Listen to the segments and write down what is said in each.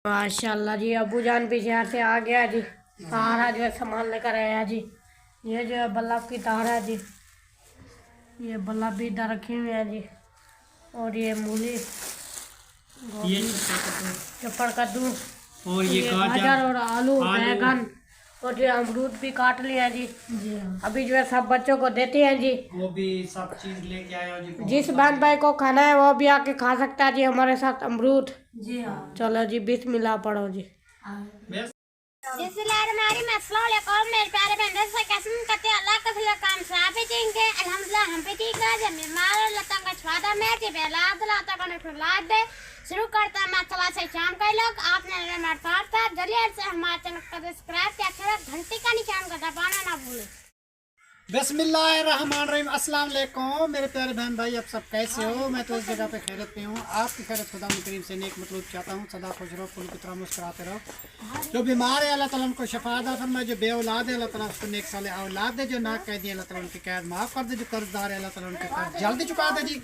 माशाल्लाह जी, अबू जान भी शहर से आ गया जी। तारा जो है सामान लेकर आया जी। ये जो है बल्लभ की तार है जी। ये बल्लभ भी इधर रखे हुए हैं जी। और ये मूली, ये चप्पड़ कद्दू और ये गाजर और आलू बैगन और ये अमरूद भी काट लिया जी। अभी जो है सब बच्चों को देते हैं जी। वो भी सब चीज लेके आया जी। जिस बहन भाई को खाना है वो भी आके खा सकता है जी हमारे साथ अमरूद। जी हाँ, चलो जी बिस्मिल्लाह पढ़ो जी। मेरे प्यारे बहन से कसम करते अल्लाह का फजल काम साफ देंगे अल्हम्दुलिल्लाह हम पे ठीक है जब बीमार लता का छवादा में जे बेलाद लता का खुलाद दे शुरू करता है माशाल्लाह से शाम का लोग आपने हमारे साथ जरिए से हमारे चैनल को सब्सक्राइब किया घंटी का निशान का दबाना ना भूलें। बिस्मिल्लाहिर्रहमानिर्रहीम। अस्सलाम वालेकुम मेरे प्यारे बहन भाई, आप सब कैसे हो? मैं तो इस जगह पे खैरत पे हूँ। आपकी खैरत खुदा करीम से नेक मतलब चाहता हूँ। सदा खुश रहो, फूल की तरह मुस्कुराते रहो। जो बीमार है अल्लाह ताला उनको शफा अता फरमाए। जो बे औलाद है अल्लाह ताला उसको नेक साले औलाद दे। जो नाक कैदी है अल्लाह ताला उनकी कैद माफ़ कर दे। जो कर्जदार है अल्लाह ताला उनके कर्ज जल्दी चुका दे जी।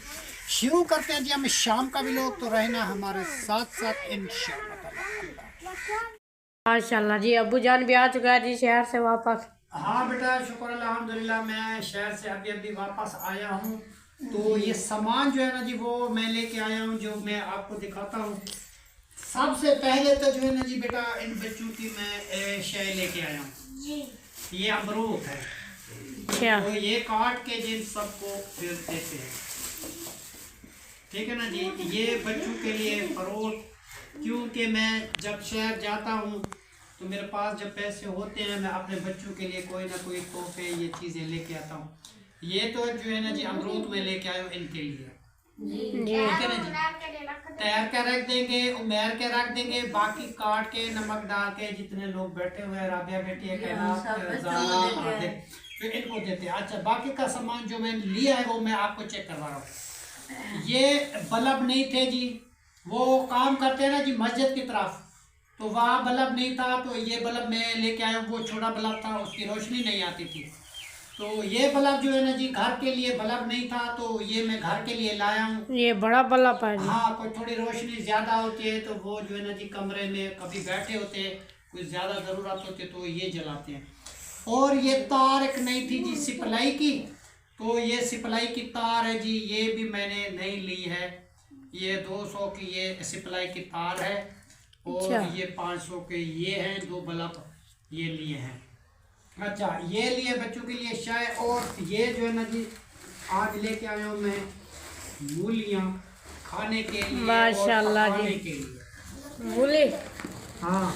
शुरू करते हैं जी हम शाम का भी लोग, तो रहना हमारे साथ साथ इंशाअल्लाह। माशाल्लाह जी, अबू जान भी आ चुका है जी शहर से वापस। हाँ बेटा, शुक्र अल्हम्दुलिल्लाह। मैं शहर से अभी वापस आया हूँ। तो ये सामान जो है ना जी वो मैं लेके आया हूँ, जो मैं आपको दिखाता हूँ। सबसे पहले तो जो है ना जी बेटा इन बच्चों की मैं शय लेके आया हूँ। ये अमरूद है, तो ये काट के जिन सबको फिर देते हैं, ठीक है ना जी। ये बच्चों के लिए फरोख्त, क्योंकि मैं जब शहर जाता हूँ तो मेरे पास जब पैसे होते हैं मैं अपने बच्चों के लिए कोई ना कोई तोहफे ये चीज़ें लेके आता हूँ। ये तो जो है ना जी अमरूद में लेके आया हूँ इनके लिए, ठीक है ना जी। तैयार के रख देंगे, उमेर के रख देंगे, बाकी काट के नमक डाल के जितने लोग बैठे हुए हैं, राबिया बेटी है तो इनको देते हैं। अच्छा, बाकी का सामान जो मैंने लिया है वो मैं आपको चेक करवा रहा हूँ। ये बल्ब नहीं थे जी, वो काम करते हैं ना जी मस्जिद की तरफ, तो वहाँ बल्ब नहीं था, तो ये बल्ब मैं लेके आया हूँ। वो छोटा बल्ब था, उसकी रोशनी नहीं आती थी। तो ये बल्ब जो है ना जी घर के लिए बल्ब नहीं था, तो ये मैं घर के लिए लाया हूँ। ये बड़ा बल्ब है जी। हाँ, कोई थोड़ी रोशनी ज़्यादा होती है तो वो जो है ना जी कमरे में कभी बैठे होते हैं, कुछ ज़्यादा ज़रूरत होती है तो ये जलाते हैं। और ये तार एक नई थी जी सिपलाई की, तो ये सिपलाई की तार है जी, ये भी मैंने नई ली है। ये 200 की ये सिपलाई की तार है, और ये 500 के ये हैं दो बल्ब ये लिए हैं। अच्छा, ये लिए बच्चों के लिए चाय। और ये जो है ना जी आज लेके आया हूँ मैं मूलियाँ खाने के लिए, माशाल्लाह और जी के लिए मूली। हाँ,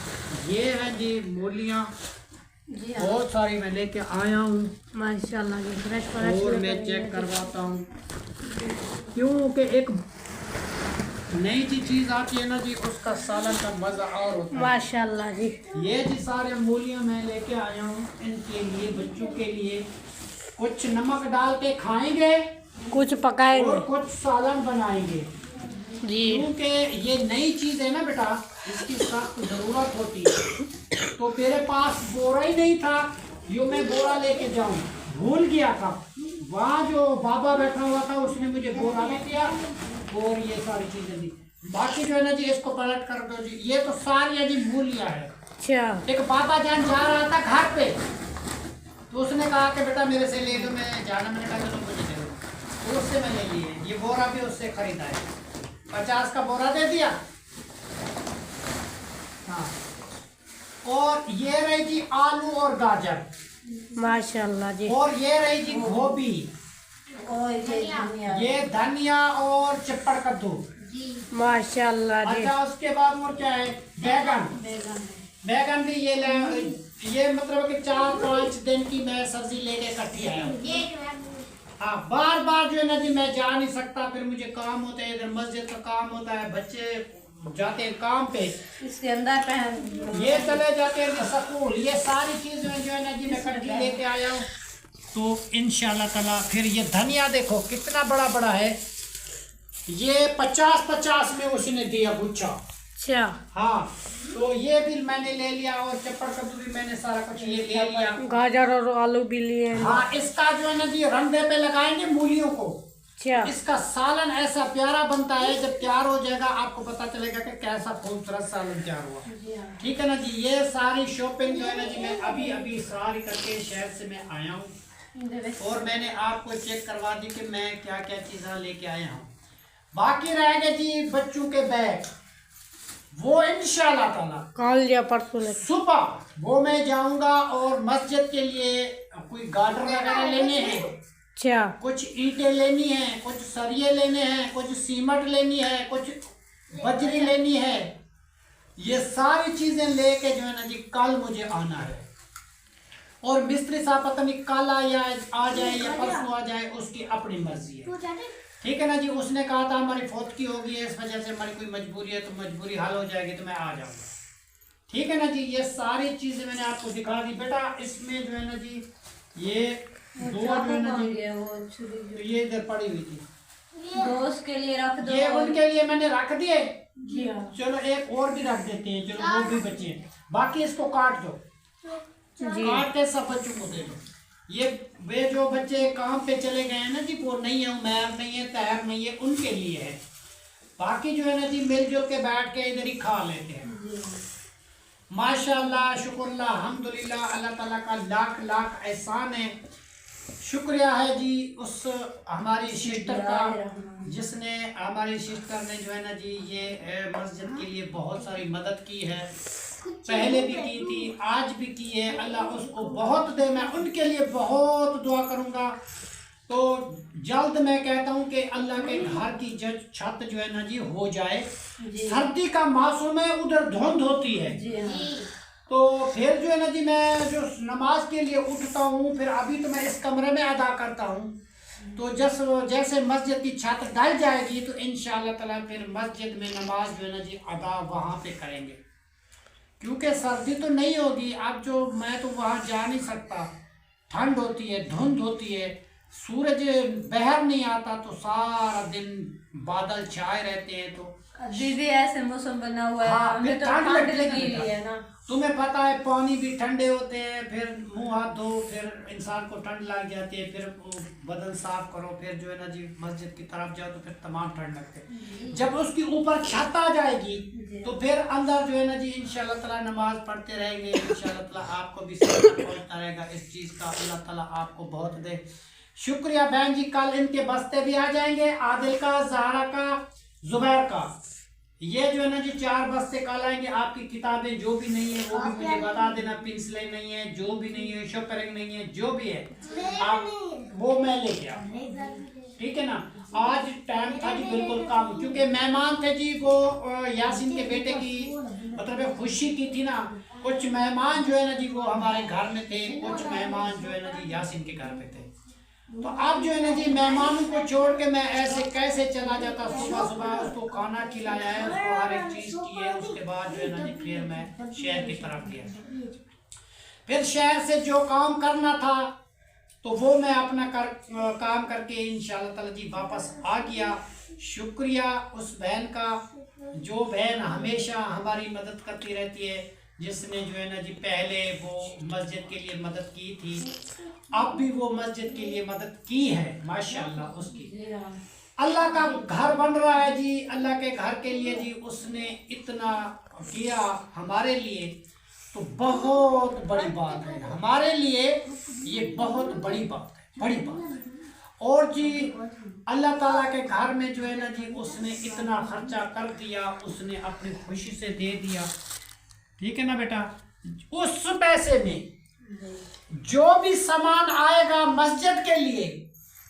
ये है जी मूलियाँ बहुत सारी मैं लेके आया हूँ। माशाल्लाह जी, फ्रेश फ्रेश। और मैं चेक करवाता हूँ, क्योंकि एक नई जी चीज आती है ना जी उसका सालन का मजा और होता है। माशाल्लाह जी, ये जी सारे मूलियाँ मैं लेके आया हूँ इनके लिए, बच्चों के लिए। कुछ नमक डाल के खाएंगे, कुछ पकाएंगे और कुछ सालन बनाएंगे जी। क्योंकि ये नई चीज है ना बेटा, इसकी सख्त जरूरत होती है। तो मेरे पास बोरा ही नहीं था, यो मैं बोरा लेके जाऊँ, भूल गया था। वहाँ जो बाबा बैठा हुआ था उसने मुझे बोरा भी दिया और ये सारी चीजें दी। बाकी जो है ना जी इसको पलट कर दो जी। ये तो सारी जी मूलियाँ है। अच्छा, एक बाबा जान जा रहा था घर पे, तो उसने कहा कि बेटा मेरे से ले लो, मैं जाना, मैंने कहा चलो मुझे दे दो, तो उससे मैं ले लिए। ये बोरा भी उससे खरीदा है, 50 का बोरा दे दिया। हाँ, और ये रही जी आलू और गाजर, माशाल्लाह जी। और ये रही जी गोभी, ये धनिया और चप्पड़ कद्दू, माशाल्लाह जी। अच्छा, उसके बाद और क्या है, बैगन। बैगन भी ये ये मतलब कि 4-5 दिन की मैं सब्जी लेके इकट्ठी आया हूँ। हाँ, बार बार जो है ना जी मैं जा नहीं सकता, फिर मुझे काम होता है, इधर मस्जिद का काम होता है, बच्चे जाते हैं काम पे, इसके अंदर पहन ये चले जाते हैं स्कूल। ये सारी चीजें जो है ना जी मैं इकट्ठी लेके आया हूँ। तो इंशाल्लाह ताला फिर ये धनिया देखो कितना बड़ा बड़ा है, ये 50-50 में उसने दिया गुच्छा। अच्छा, हाँ, तो ये भी मैंने ले लिया, और चप्पड़ कद्दू भी मैंने सारा कुछ ये ले लिया। गाजर और आलू भी लिए। हाँ, इसका जो है ना जी रंधे पे लगाएंगे मूलियों को, इसका सालन ऐसा प्यारा बनता है, जब तैयार हो जाएगा आपको पता चलेगा कि कैसा खूबसूरत सालन तैयार हुआ। ठीक है ना जी। ये सारी शॉपिंग जो है ना जी मैं अभी अभी सारी करके शहर से मैं आया हूँ और मैंने आपको चेक करवा दी कि मैं क्या क्या चीज़ें लेके आया हूँ। बाकी रह गए जी बच्चों के बैग, वो इंशाल्लाह ताला कल या परसों सुबह वो मैं जाऊंगा और मस्जिद के लिए कोई गार्डर वगैरह लेने हैं, अच्छा कुछ ईंटें लेनी है, कुछ सरिये लेने हैं, कुछ सीमेंट लेनी है, कुछ बजरी लेनी है। ये सारी चीजें लेके जो है ना जी कल मुझे आना है। और मिस्त्री साहब पता नहीं कल आ जाए या परसों आ जाए, उसकी अपनी मर्जी है। ठीक है ना जी। उसने कहा था हमारी फौतगी होगी है, इस वजह से हमारी कोई मजबूरी है तो मजबूरी हल हो जाएगी तो मैं आ जाऊंगा। ठीक है ना जी। ये सारी चीजें मैंने आपको दिखा दी बेटा। इसमें जो है ना जी ये दो जो है ना जी ये इधर पड़ी हुई थी, दोस्त के लिए रख दो, ये उनके लिए मैंने रख दिए। जी हाँ। चलो एक और भी रख देते हैं, चलो वो भी बचे। बाकी इसको काट दो, काट के सब बच्चों को दे दो। ये वे जो बच्चे काम पे चले गए हैं ना जी, वो नहीं है, उमैर नहीं है, तैयार नहीं है, उनके लिए है। बाकी जो है ना जी मिलजुल के बैठ के इधर ही खा लेते हैं। माशाल्लाह, शुक्रुल्लाह, अल्हम्दुलिल्लाह, अल्लाह ताला का लाख लाख एहसान है। शुक्रिया है जी उस हमारी सिस्टर का, जिसने हमारी सिस्टर ने जो है ना जी ये मस्जिद के लिए बहुत सारी मदद की है, पहले भी की थी, आज भी की है। अल्लाह उसको बहुत दे, मैं उनके लिए बहुत दुआ करूँगा। तो जल्द मैं कहता हूँ कि अल्लाह के घर की छत जो है ना जी हो जाए। सर्दी का मौसम है, उधर धुंध होती है, तो फिर जो है ना जी मैं जो नमाज के लिए उठता हूँ, फिर अभी तो मैं इस कमरे में अदा करता हूँ, तो जैसे मस्जिद की छत ढल जाएगी तो इंशाअल्लाह ताला फिर मस्जिद में नमाज जो है ना जी अदा वहाँ पे करेंगे। क्योंकि सर्दी तो नहीं होगी, अब जो मैं तो वहाँ जा नहीं सकता, ठंड होती है, धुंध होती है, सूरज बाहर नहीं आता, तो सारा दिन बादल छाए रहते हैं। तो दीदी ऐसे मौसम बना हुआ है, हाँ, हमें तो ठंड लगी हुई है ना। तुम्हें पता है पानी भी ठंडे होते हैं, फिर मुंह हाथ धो, फिर इंसान को ठंड लग जाती है, फिर बदन साफ करो, फिर जो है ना जी मस्जिद की तरफ जाओ तो फिर तमाम ठंड लगते है। जब उसकी ऊपर छत आ जाएगी तो फिर अंदर जो है ना जी इंशाल्लाह ताला नमाज पढ़ते रहेंगे। इंशाल्लाह ताला आपको भी पहुंचता रहेगा इस चीज़ का। अल्लाह ताला आपको बहुत दे। शुक्रिया बहन जी। कल इनके बस्ते भी आ जाएंगे, आदिल का, जहरा का, जुबैर का। ये जो है ना जी 4 बस्ते कल आएंगे। आपकी किताबें जो भी नहीं है वो भी मुझे बता देना, पेंसिलें नहीं है, जो भी नहीं है, शॉपरिंग नहीं है, जो भी है आप वो मैं लेके आऊँ। ठीक है ना। आज टाइम था जी बिल्कुल कम, क्योंकि मेहमान थे जी, वो यासीन के बेटे की मतलब खुशी की थी ना। कुछ मेहमान जो है ना जी वो हमारे घर में थे, कुछ मेहमान जो है ना जी यासीन के घर पे थे। तो अब जो है ना जी मेहमानों को छोड़ के मैं ऐसे कैसे चला जाता। सुबह सुबह उसको खाना खिलाया है, उसको हर एक चीज़ की है। उसके बाद जो है ना जी फिर मैं शहर की तरफ गया। फिर शहर से जो काम करना था तो वो मैं अपना काम करके इंशाल्लाह ताला जी वापस आ गया। शुक्रिया उस बहन का, जो बहन हमेशा हमारी मदद करती रहती है, जिसने जो है ना जी पहले वो मस्जिद के लिए मदद की थी, अब भी वो मस्जिद के लिए मदद की है। माशाल्लाह उसकी। अल्लाह का घर बन रहा है जी, अल्लाह के घर के लिए जी उसने इतना किया हमारे लिए, तो बहुत बड़ी बात है हमारे लिए। ये बहुत बड़ी बात है, बड़ी बात है। और जी अल्लाह ताला के घर में जो है ना जी उसने इतना खर्चा कर दिया, उसने अपनी खुशी से दे दिया। ठीक है ना बेटा। उस पैसे में जो भी सामान आएगा मस्जिद के लिए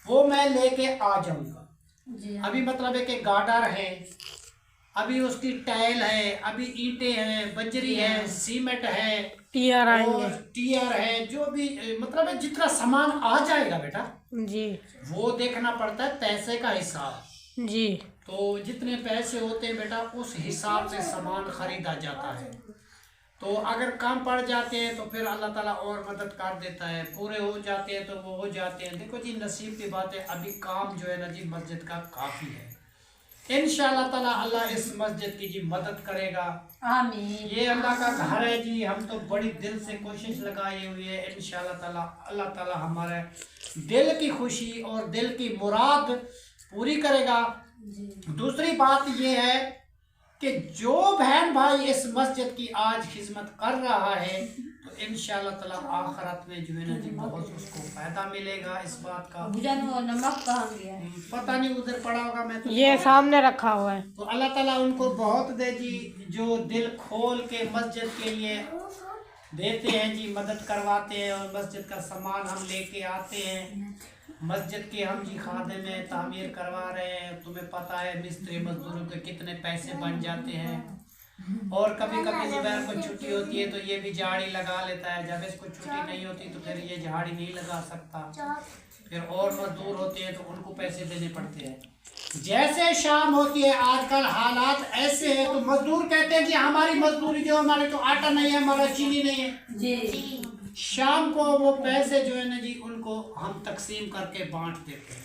वो मैं लेके आ जाऊंगा। अभी मतलब है कि गार्डर है, अभी उसकी टाइल है, अभी ईंटें हैं, बजरी है, सीमेंट है, टीयर और टीयर है, जो भी मतलब है जितना सामान आ जाएगा बेटा जी, वो देखना पड़ता है पैसे का हिसाब जी। तो जितने पैसे होते हैं बेटा उस हिसाब से सामान खरीदा जाता है। तो अगर कम पड़ जाते हैं तो फिर अल्लाह ताला और मदद कर देता है, पूरे हो जाते हैं तो वो हो जाते हैं। देखो जी नसीब की बात है, अभी काम जो है ना जी मस्जिद का काफ़ी है। इंशाअल्लाह ताला अल्लाह इस मस्जिद की जी मदद करेगा, आमीन। ये अल्लाह का घर है जी, हम तो बड़ी दिल से कोशिश लगाए हुए है। इंशाअल्लाह ताला अल्लाह ताला हमारे दिल की खुशी और दिल की मुराद पूरी करेगा। दूसरी बात ये है कि जो बहन भाई इस मस्जिद की आज खिदमत कर रहा है तो इंशाअल्लाह ताला आखिरत में जो है ना जी बहुत उसको फायदा मिलेगा इस बात का। नमक कहाँ गया? पता नहीं उधर पड़ा होगा, मैं तो ये सामने रखा हुआ है। तो अल्लाह ताला उनको बहुत दे जी, जो दिल खोल के मस्जिद के लिए देते हैं जी, मदद करवाते हैं और मस्जिद का सामान हम लेके आते हैं। मस्जिद के हम जी खादिम में तामीर करवा रहे हैं। तुम्हें पता है मिस्त्री मजदूरों के कितने पैसे बन जाते हैं। और कभी कभी जब को छुट्टी होती है तो ये भी झाड़ी लगा लेता है। जब इसको छुट्टी नहीं होती तो फिर ये झाड़ी नहीं लगा सकता। फिर और मजदूर होते हैं तो उनको पैसे देने पड़ते हैं। जैसे शाम होती है आजकल हालात ऐसे हैं तो मजदूर कहते हैं कि हमारी मजदूरी जो, हमारे तो आटा नहीं है, हमारा चीनी नहीं है जी। शाम को वो पैसे जो है ना जी उनको हम तकसीम करके बांट देते हैं।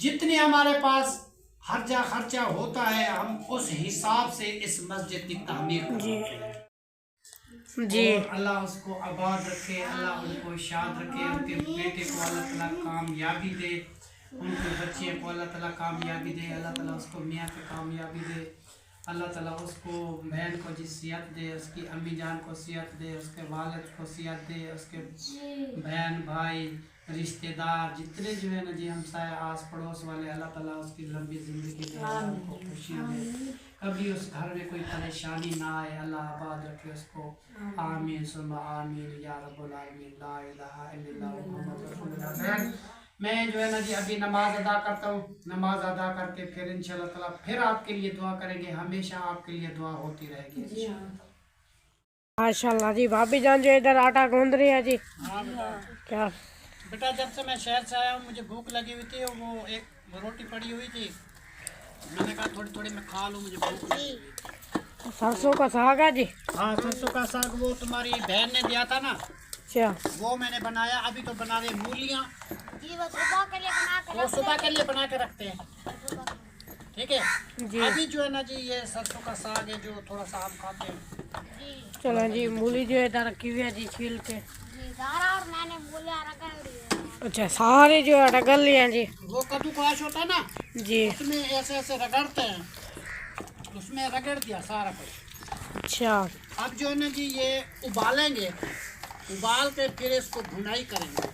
जितने हमारे पास हर्जा खर्चा होता है हम उस हिसाब से इस मस्जिद की तामीर करते हैं जी। और अल्लाह उसको आबाद रखे, अल्लाह उनको शाद रखे, उनके बेटे को अल्लाह ताला कामयाबी दे, उनके बच्चे को अल्लाह ताला कामयाबी दे, अल्लाह ताला उसको मियाँ की कामयाबी दे, अल्लाह ताला उसको बहन को जी सियत दे, उसकी अम्मी जान को सियत दे, उसके वालिद को सियत दे, उसके बहन भाई रिश्तेदार जितने जो है ना जी हमसाए आस पड़ोस वाले, अल्लाह ताला उसकी लंबी ज़िंदगी दे, उनको खुशियाँ दे, कभी उस घर में कोई परेशानी ना आए, अल्लाह आबाद रखे उसको। आमीन सुम्मा आमीन या रब्बुल आलमीन। ला इलाहा इल्लल्लाह मुहम्मद रसूलुल्लाह। मैं जो है ना जी अभी नमाज अदा करता हूँ। नमाज अदा करके फिर इंशाअल्लाह ताला फिर आपके लिए दुआ करेंगे। हमेशा आपके लिए दुआ होती रहेगी। माशाल्लाह जी। भाभी जान जो इधर आटा गूंद रही है जी। हाँ क्या बेटा, जब से मैं शहर से आया हूँ मुझे भूख लगी हुई थी, वो एक रोटी पड़ी हुई थी, मैंने कहा थोड़ी थोड़ी मैं खा लूँ, मुझे भूख लगी। सरसों का साग है जी? हाँ, सरसों का साग वो तुम्हारी बहन ने दिया था ना, अच्छा। वो मैंने बनाया। अभी तो बना रहे मूलियाँ, जी वो सुबह के लिए बना के वो सुबह के लिए बना के रखते हैं, ठीक है जी। अभी जो है ना जी ये सरसों का साग है जो थोड़ा सा हम खाते हैं। चलो जी। मूली जो है इधर रखी हुई है जी छील के। जी सारा और मैंने बोला रगड़ दिया। अच्छा, सारे जो है रगड़ लिए हैं जी। वो कद्दूकस होता है ना जी। उसमें ऐसे ऐसे रगड़ते हैं, उसमें रगड़ दिया सारा कुछ। अच्छा। अब जो है ना जी ये उबालेंगे, उबाल के फिर इसको भुनाई करेंगे।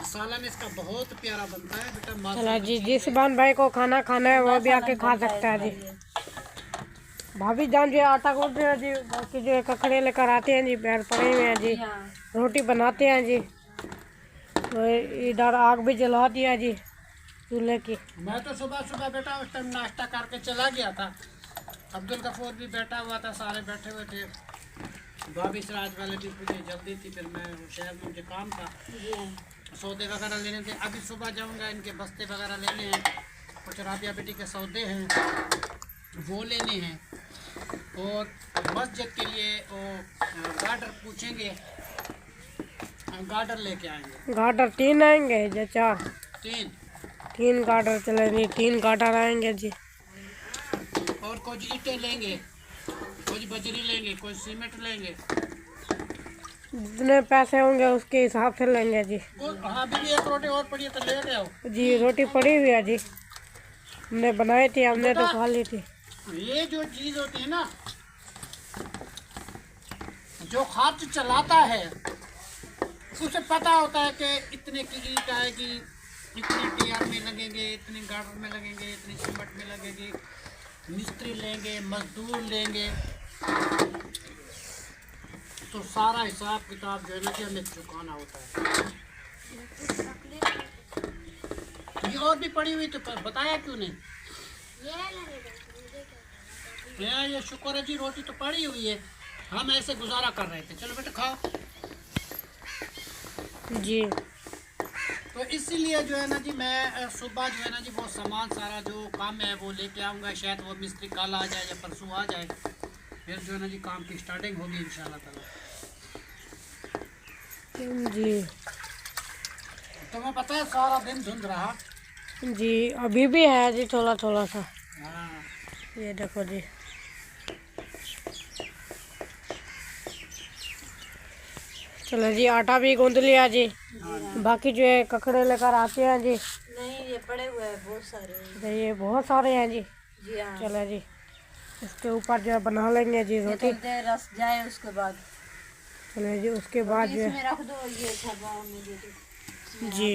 सालन इसका बहुत प्यारा बनता है बेटा। चलो जी, जिस बहन भाई को खाना खाना है वो भी आके खा सकता है जी। भाभी जान जो है आटा गूंद रहे हैं जी, बाकी जो है ककड़े लेकर आते हैं जी, पैर पड़े हुए हैं जी, रोटी बनाते हैं जी। तो इधर आग भी जला दिया जी चूल्हे की। मैं तो सुबह सुबह बेटा उस टाइम नाश्ता करके चला गया था। अब्दुल गफूर भी बैठा हुआ था, सारे बैठे हुए थे, भाभी सिराज वाले भी मुझे जल्दी थी, फिर मैं शहर में मुझे काम था, सौदे वगैरह लेने थे। अभी सुबह जाऊंगा, इनके बस्ते वगैरह लेने हैं, कुछ राबिया बेटी के सौदे हैं वो लेने हैं, और मस्जिद के लिए वो गार्डर पूछेंगे, गार्डर लेके आएंगे। गार्डर 3 आएंगे या 4? 3 गार्डर चलेंगे, 3 गार्डर आएंगे जी। और कुछ ईंटें लेंगे, कुछ बजरी लेंगे, कुछ सीमेंट लेंगे। जितने पैसे होंगे उसके हिसाब से लेंगे जी। हाँ भी एक रोटी और पड़ी है तो ले आओ जी। रोटी पड़ी हुई है जी, हमने बनाई थी, हमने तो खा ली थी। ये जो चीज होती है ना, जो खर्च चलाता है उसे पता होता है कि इतने की ईंट आएगी, इतने टीआर में लगेंगे, इतने गार्डर में लगेंगे, इतने सीमेंट में लगेगी, मिस्त्री लेंगे, मजदूर लेंगे, तो सारा हिसाब किताब जो है ना कि हमें चुकाना होता है। ये और भी पड़ी हुई तो बताया क्यों नहीं? ये शुक्र है जी, रोटी तो पड़ी हुई है, हम ऐसे गुजारा कर रहे थे। चलो बेटा खाओ जी। तो इसीलिए जो है ना जी मैं सुबह जो है ना जी वो सामान सारा जो काम है वो लेके आऊँगा। शायद वो मिस्त्री कल आ जाए या परसों आ जाए, फिर जो है ना जी काम की स्टार्टिंग होगी इंशाल्लाह ताला जी। तुम्हें पता है सारा दिन धुंध रहा जी। अभी भी है जी थोड़ा थोड़ा सा। हाँ। ये देखो जी। चलो जी, आटा भी गूंद लिया जी। बाकी जो है ककड़े लेकर आते हैं जी। नहीं, पड़े हुए हैं बहुत सारे। तो ये बहुत सारे हैं जी। जी हाँ। चलो जी, इसके ऊपर जो है बना लेंगे जी रोटी। रस जाए उसके बाद। चलो जी, उसके बाद जो इसमें रख दो ये छबाओं में जो जी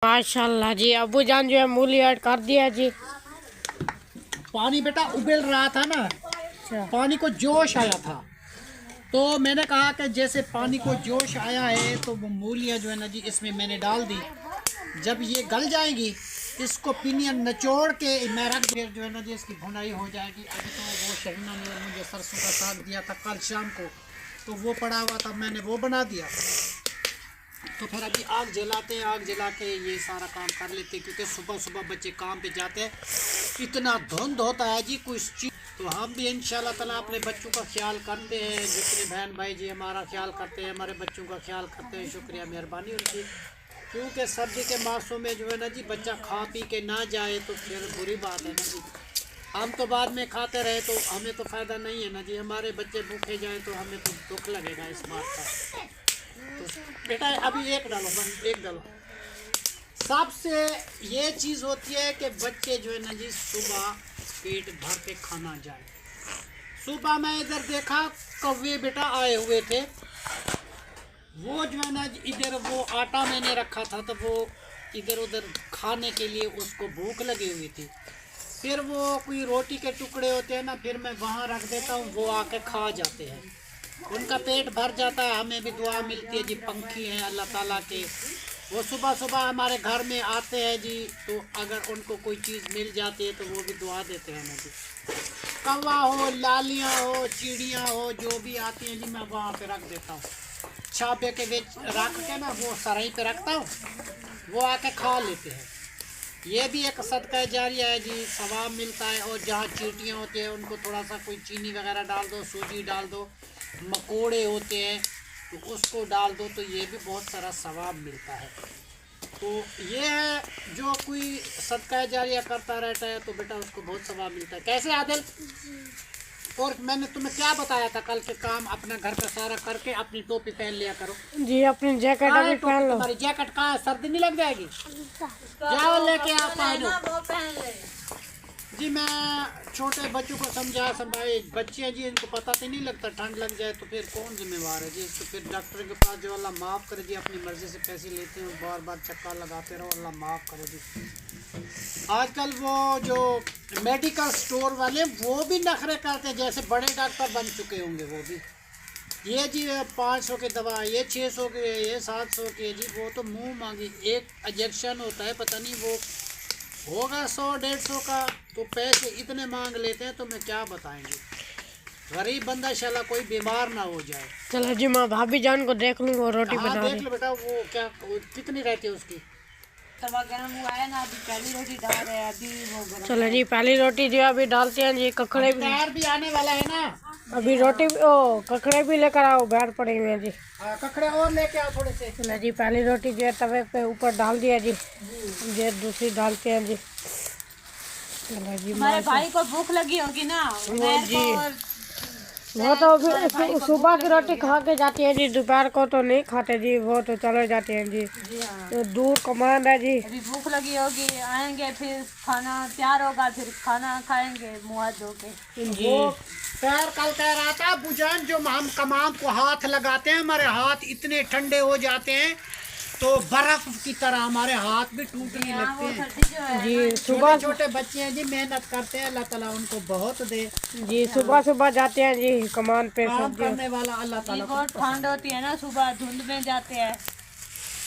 माशाल्लाह जी, अबू जान जो है मूली ऐड कर दिया जी। पानी बेटा उबल रहा था ना, पानी को जोश आया था, तो मैंने कहा कि जैसे पानी को जोश आया है तो वो मूलियाँ जो है ना जी इसमें मैंने डाल दी। जब ये गल जाएंगी इसको पिनियन निचोड़ के मैं रख दिया, जो है ना जी इसकी भुनाई हो जाएगी। अभी तो वो शहीना ने मुझे सरसों का साग दिया था कल शाम को, तो वो पड़ा हुआ था, मैंने वो बना दिया। तो फिर अभी आग जलाते हैं, आग जला के ये सारा काम कर लेते हैं, क्योंकि सुबह सुबह बच्चे काम पे जाते हैं, इतना धुंध होता है जी कुछ चीज़। तो हम भी इंशाल्लाह ताला अपने बच्चों का ख्याल करते हैं, जितने बहन भाई जी हमारा ख्याल करते हैं, हमारे बच्चों का ख्याल करते हैं, शुक्रिया मेहरबानी उनकी। क्योंकि सर्दी के मौसम में जो है ना जी बच्चा खा पी के ना जाए तो फिर बुरी बात है ना जी। हम तो बाद में खाते रहे तो हमें तो फ़ायदा नहीं है ना जी, हमारे बच्चे भूखे जाए तो हमें तो दुख लगेगा इस बात का। तो बेटा अभी एक डालो, बस एक डालो। सबसे ये चीज़ होती है कि बच्चे जो है ना जी सुबह पेट भर के खाना जाए। सुबह मैं इधर देखा कौवे बेटा आए हुए थे, वो जो है ना इधर वो आटा मैंने रखा था तो वो इधर उधर खाने के लिए उसको भूख लगी हुई थी। फिर वो कोई रोटी के टुकड़े होते हैं ना, फिर मैं वहाँ रख देता हूँ, वो आके खा जाते हैं, उनका पेट भर जाता है। हमें भी दुआ मिलती है जी, पंखी हैं अल्लाह ताला के, वो सुबह सुबह हमारे घर में आते हैं जी, तो अगर उनको कोई चीज़ मिल जाती है तो वो भी दुआ देते हैं हमें जी। कौवा हो, लालियाँ हो, चिड़ियाँ हो, जो भी आती हैं जी मैं वहाँ पे रख देता हूँ, छापे के बीच रख के ना वो सराई पे रखता हूँ, वो आके खा लेते हैं। ये भी एक सदका जारिया है जी, सवाब मिलता है। और जहाँ चींटियाँ होती हैं उनको थोड़ा सा कोई चीनी वगैरह डाल दो, सूजी डाल दो, मकोड़े होते हैं तो उसको डाल दो, तो ये भी बहुत सारा सवाब मिलता है। तो ये है जो कोई सदका जारिया करता रहता है तो बेटा उसको बहुत सवाब मिलता है। कैसे आदिल? और मैंने तुम्हें क्या बताया था, कल के काम अपना घर का सारा करके अपनी टोपी पहन लिया करो जी। अपनी जैकेट अभी पहन लो। तुम्हारी जैकेट कहाँ है? सर्दी नहीं लग जाएगी? जाओ लेके आप पहनो जी। मैं छोटे बच्चों को समझाए, बच्चे हैं जी इनको पता तो नहीं लगता, ठंड लग जाए तो फिर कौन जिम्मेवार है जी। तो फिर डॉक्टर के पास जो अल्लाह माफ़ करे जी, अपनी मर्ज़ी से पैसे लेते हैं, बार बार चक्कर लगाते रहो, अल्लाह माफ़ करे जी। आजकल वो जो मेडिकल स्टोर वाले वो भी नखरे करते हैं, जैसे बड़े डॉक्टर बन चुके होंगे वो भी। ये जी 500 की दवा, ये 600 की है, ये 700 की है जी। वो तो मुंह मांगी एक इंजेक्शन होता है, पता नहीं वो होगा 100-150 का, तो पैसे इतने मांग लेते हैं तो मैं क्या बताएंगे। गरीब बंदा शाला कोई बीमार ना हो जाए। चलो जी, मैं भाभी जान को देख लूँ, वो रोटी हाँ बना देख रही। लो बेटा, वो क्या कितनी रहती है उसकी। तवा गर्म हुआ है ना, अभी पहली रोटी डाल रहे हैं, अभी वो गर्म। चलो जी, पहली रोटी जो है अभी डालते हैं जी। ककड़े भी तैयार भी आने वाला है ना, अभी रोटी ओ ककड़े भी लेकर आओ, बैठ पड़े हुए हैं जी। ककड़े और लेके आओ थोड़े से। चलो जी, पहली रोटी जो है तवे पे ऊपर डाल दिया जी, ये दूसरी डालते हैं जी। चलो जी, हमारे भाई को भूख लगी होगी ना, वो तो फिर सुबह की रोटी खा के जाती है जी, दोपहर को तो नहीं खाते जी, वो तो चले जाते हैं जी। तो दूर कमांड है जी। अभी भूख लगी होगी, आएंगे फिर खाना तैयार होगा, फिर खाना खाएंगे मुँह हाथ धो के जी। वो पैर कल कह रहा था बुजान, जो हम कमान को हाथ लगाते हैं हमारे हाथ इतने ठंडे हो जाते हैं तो बर्फ की तरह हमारे हाथ भी टूटने लगते हैं जी। सुबह छोटे बच्चे हैं जी, मेहनत करते हैं, अल्लाह ताला उनको बहुत दे जी। सुबह सुबह जाते हैं जी कमान पे, काम करने वाला अल्लाह ताला। बहुत ठंड होती है ना, सुबह धुंध में जाते हैं,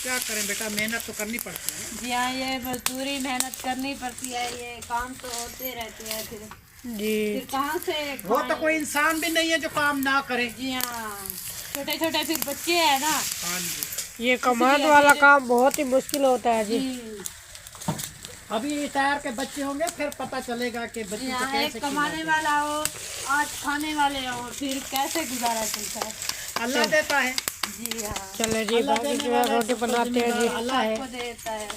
क्या करें बेटा, मेहनत तो करनी पड़ती है जी हाँ। ये मजदूरी मेहनत करनी पड़ती है, ये काम तो होते रहते हैं, जी। फिर कहाँ से वो तो कोई इंसान भी नहीं है जो काम ना करे। जी हाँ, छोटे छोटे फिर बच्चे हैं ना। हाँ जी, ये कमान वाला काम बहुत ही मुश्किल होता है जी। अभी तैयार के बच्चे होंगे फिर पता चलेगा कि बच्चे को कैसे एक कमाने वाला हो, आज खाने वाले हो, फिर कैसे गुजारा चलता है, अल्लाह देता है जी हाँ। चलो जी, बाकी जो है रोटी बनाते हैं जी, अल्लाह है। को देता है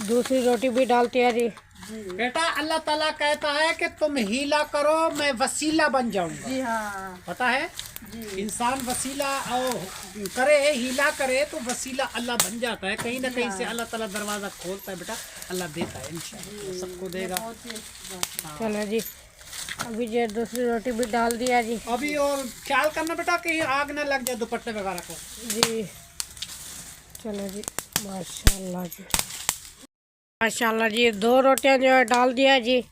दूसरी रोटी भी डालते हैं जी। बेटा अल्लाह ताला कहता है कि तुम हीला करो मैं वसीला बन जाऊंगा, जी हाँ। पता है। इंसान वसीला और करे, हीला करे तो वसीला अल्लाह बन जाता है। कहीं ना कहीं से अल्लाह ताला दरवाज़ा खोलता है बेटा, अल्लाह देता है इंशाअल्लाह, सबको देगा। चलो जी, अभी जो दूसरी रोटी भी डाल दिया जी। अभी और ख्याल करना बेटा कहीं आग ना लग जाए दुपट्टे वगैरह को। जी चलो जी, माशाल्लाह जी, माशाल्लाह जी। 2 रोटियां जो है डाल दिया जी।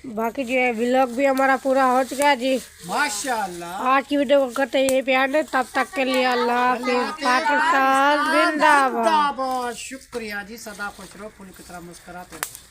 बाकी जो है व्लॉग भी हमारा पूरा हो चुका है जी। माशाल्लाह। आज की वीडियो को करते हैं प्यार ने, तब तक के लिए अल्लाह हाफिज़। पाकिस्तान जिंदाबाद। शुक्रिया जी, सदा खुश रहो, फूल की तरह मुस्कुराते रहो।